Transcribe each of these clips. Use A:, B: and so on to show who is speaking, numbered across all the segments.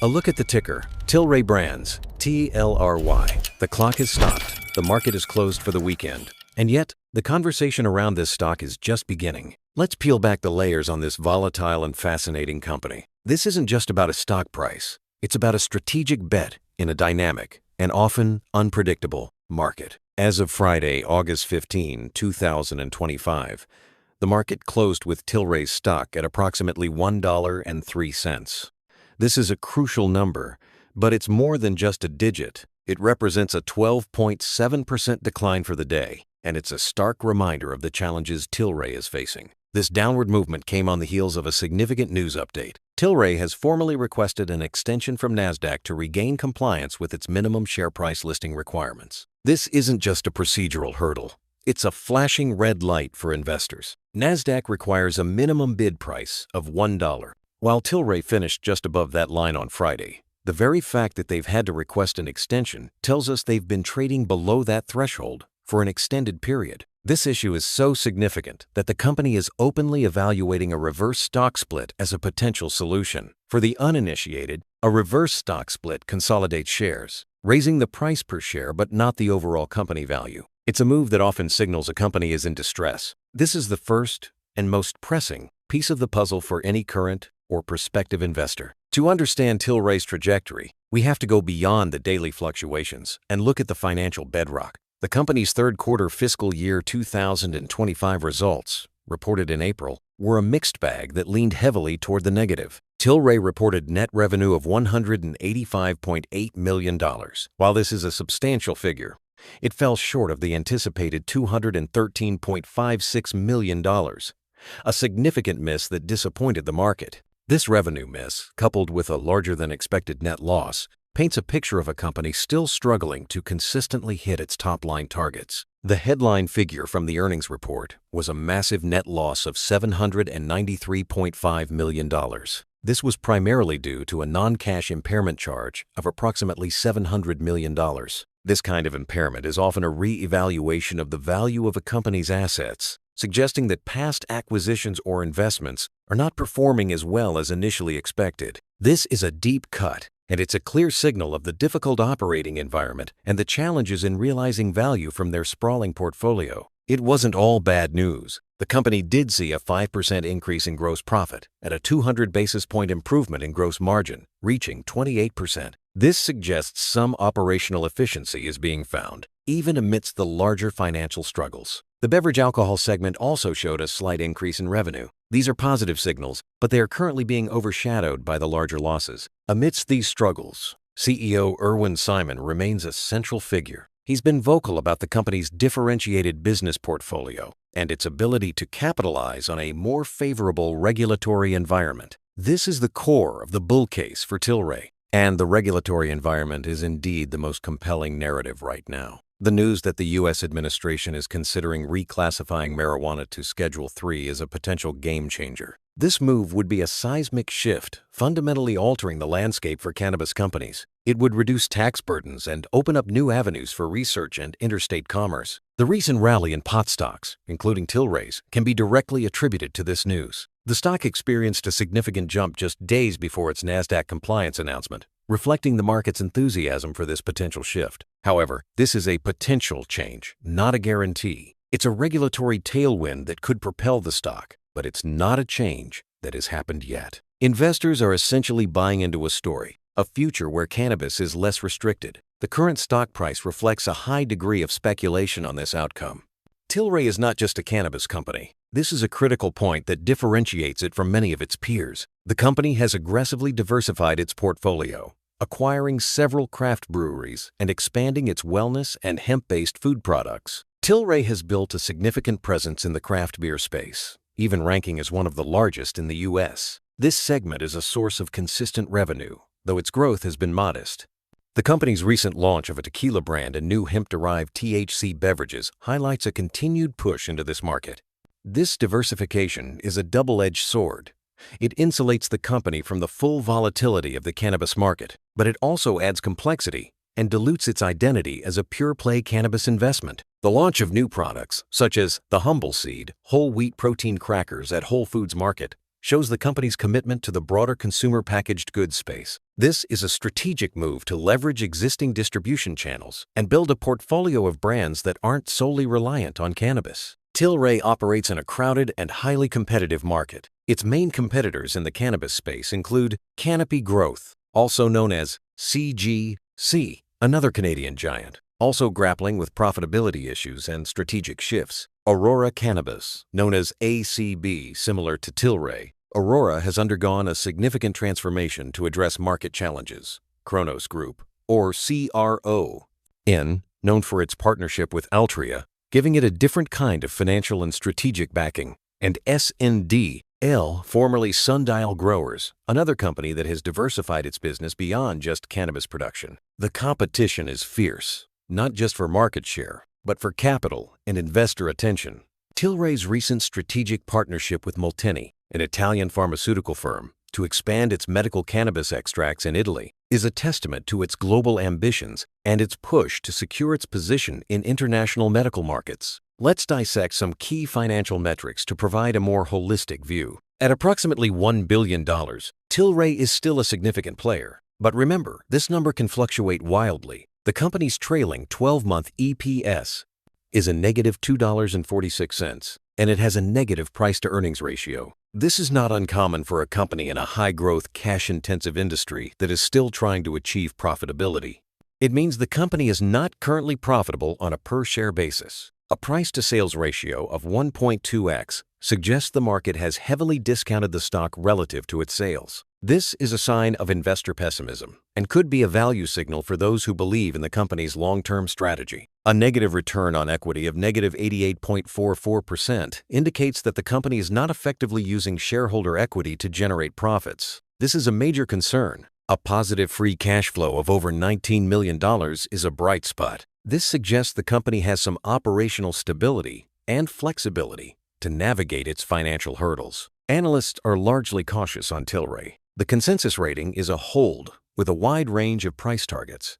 A: A look at the ticker, Tilray Brands, TLRY. The clock has stopped. The market is closed for the weekend. And yet, the conversation around this stock is just beginning. Let's peel back the layers on this volatile and fascinating company. This isn't just about a stock price. It's about a strategic bet in a dynamic and often unpredictable market. As of Friday, August 15, 2025, the market closed with Tilray's stock at approximately $1.03. This is a crucial number, but it's more than just a digit. It represents a 12.7% decline for the day, and it's a stark reminder of the challenges Tilray is facing. This downward movement came on the heels of a significant news update. Tilray has formally requested an extension from Nasdaq to regain compliance with its minimum share price listing requirements. This isn't just a procedural hurdle. It's a flashing red light for investors. Nasdaq requires a minimum bid price of $1. While Tilray finished just above that line on Friday, the very fact that they've had to request an extension tells us they've been trading below that threshold for an extended period. This issue is so significant that the company is openly evaluating a reverse stock split as a potential solution. For the uninitiated, a reverse stock split consolidates shares, raising the price per share but not the overall company value. It's a move that often signals a company is in distress. This is the first and most pressing piece of the puzzle for any current or prospective investor. To understand Tilray's trajectory, we have to go beyond the daily fluctuations and look at the financial bedrock. The company's third quarter fiscal year 2025 results, reported in April, were a mixed bag that leaned heavily toward the negative. Tilray reported net revenue of $185.8 million. While this is a substantial figure, it fell short of the anticipated $213.56 million, a significant miss that disappointed the market. This revenue miss, coupled with a larger-than-expected net loss, paints a picture of a company still struggling to consistently hit its top-line targets. The headline figure from the earnings report was a massive net loss of $793.5 million. This was primarily due to a non-cash impairment charge of approximately $700 million. This kind of impairment is often a re-evaluation of the value of a company's assets, suggesting that past acquisitions or investments are not performing as well as initially expected. This is a deep cut, and it's a clear signal of the difficult operating environment and the challenges in realizing value from their sprawling portfolio. It wasn't all bad news. The company did see a 5% increase in gross profit and a 200 basis point improvement in gross margin, reaching 28%. This suggests some operational efficiency is being found, even amidst the larger financial struggles. The beverage alcohol segment also showed a slight increase in revenue. These are positive signals, but they are currently being overshadowed by the larger losses. Amidst these struggles, CEO Irwin Simon remains a central figure. He's been vocal about the company's differentiated business portfolio and its ability to capitalize on a more favorable regulatory environment. This is the core of the bull case for Tilray, and the regulatory environment is indeed the most compelling narrative right now. The news that the U.S. administration is considering reclassifying marijuana to Schedule III is a potential game changer. This move would be a seismic shift, fundamentally altering the landscape for cannabis companies. It would reduce tax burdens and open up new avenues for research and interstate commerce. The recent rally in pot stocks, including Tilray's, can be directly attributed to this news. The stock experienced a significant jump just days before its Nasdaq compliance announcement, reflecting the market's enthusiasm for this potential shift. However, this is a potential change, not a guarantee. It's a regulatory tailwind that could propel the stock, but it's not a change that has happened yet. Investors are essentially buying into a story, a future where cannabis is less restricted. The current stock price reflects a high degree of speculation on this outcome. Tilray is not just a cannabis company. This is a critical point that differentiates it from many of its peers. The company has aggressively diversified its portfolio, acquiring several craft breweries and expanding its wellness and hemp-based food products. Tilray has built a significant presence in the craft beer space, even ranking as one of the largest in the U.S. This segment is a source of consistent revenue, though its growth has been modest. The company's recent launch of a tequila brand and new hemp-derived THC beverages highlights a continued push into this market. This diversification is a double-edged sword. It insulates the company from the full volatility of the cannabis market, but it also adds complexity and dilutes its identity as a pure-play cannabis investment. The launch of new products, such as the Humble Seed whole wheat protein crackers at Whole Foods Market, shows the company's commitment to the broader consumer packaged goods space. This is a strategic move to leverage existing distribution channels and build a portfolio of brands that aren't solely reliant on cannabis. Tilray operates in a crowded and highly competitive market. Its main competitors in the cannabis space include Canopy Growth, also known as CGC, another Canadian giant, also grappling with profitability issues and strategic shifts. Aurora Cannabis, known as ACB, similar to Tilray. Aurora has undergone a significant transformation to address market challenges. Cronos Group, or CRO, known for its partnership with Altria, giving it a different kind of financial and strategic backing. And SNDL, formerly Sundial Growers, another company that has diversified its business beyond just cannabis production. The competition is fierce, not just for market share, but for capital and investor attention. Tilray's recent strategic partnership with Molteni, an Italian pharmaceutical firm, to expand its medical cannabis extracts in Italy is a testament to its global ambitions and its push to secure its position in international medical markets. Let's dissect some key financial metrics to provide a more holistic view. At approximately $1 billion, Tilray is still a significant player. But remember, this number can fluctuate wildly. The company's trailing 12-month EPS is a negative $2.46, and it has a negative price-to-earnings ratio. This is not uncommon for a company in a high-growth, cash-intensive industry that is still trying to achieve profitability. It means the company is not currently profitable on a per-share basis. A price-to-sales ratio of 1.2x suggests the market has heavily discounted the stock relative to its sales. This is a sign of investor pessimism and could be a value signal for those who believe in the company's long-term strategy. A negative return on equity of negative 88.44% indicates that the company is not effectively using shareholder equity to generate profits. This is a major concern. A positive free cash flow of over $19 million is a bright spot. This suggests the company has some operational stability and flexibility to navigate its financial hurdles. Analysts are largely cautious on Tilray. The consensus rating is a hold with a wide range of price targets.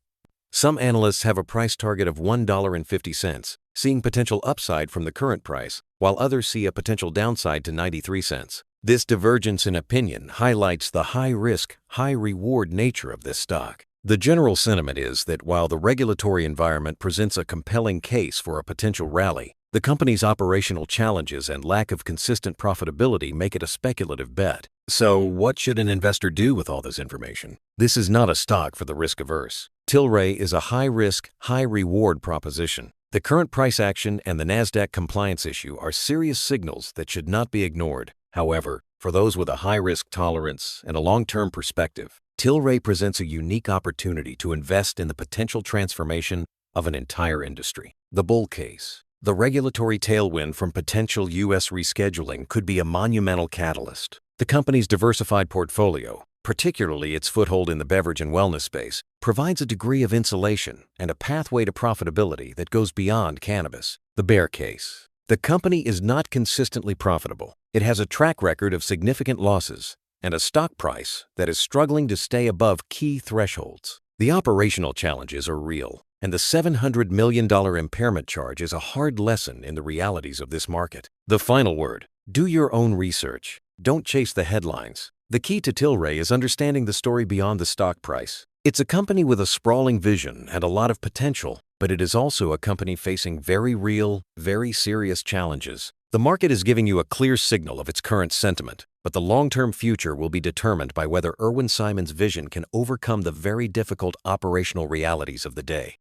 A: Some analysts have a price target of $1.50, seeing potential upside from the current price, while others see a potential downside to 93 cents. This divergence in opinion highlights the high-risk, high-reward nature of this stock. The general sentiment is that while the regulatory environment presents a compelling case for a potential rally, the company's operational challenges and lack of consistent profitability make it a speculative bet. So, what should an investor do with all this information? This is not a stock for the risk-averse. Tilray is a high-risk, high-reward proposition. The current price action and the Nasdaq compliance issue are serious signals that should not be ignored. However, for those with a high-risk tolerance and a long-term perspective, Tilray presents a unique opportunity to invest in the potential transformation of an entire industry. The bull case. The regulatory tailwind from potential U.S. rescheduling could be a monumental catalyst. The company's diversified portfolio, particularly its foothold in the beverage and wellness space, provides a degree of insulation and a pathway to profitability that goes beyond cannabis. The bear case. The company is not consistently profitable. It has a track record of significant losses and a stock price that is struggling to stay above key thresholds. The operational challenges are real, and the $700 million impairment charge is a hard lesson in the realities of this market. The final word: do your own research. Don't chase the headlines. The key to Tilray is understanding the story beyond the stock price. It's a company with a sprawling vision and a lot of potential, but it is also a company facing very real, very serious challenges. The market is giving you a clear signal of its current sentiment, but the long-term future will be determined by whether Irwin Simon's vision can overcome the very difficult operational realities of the day.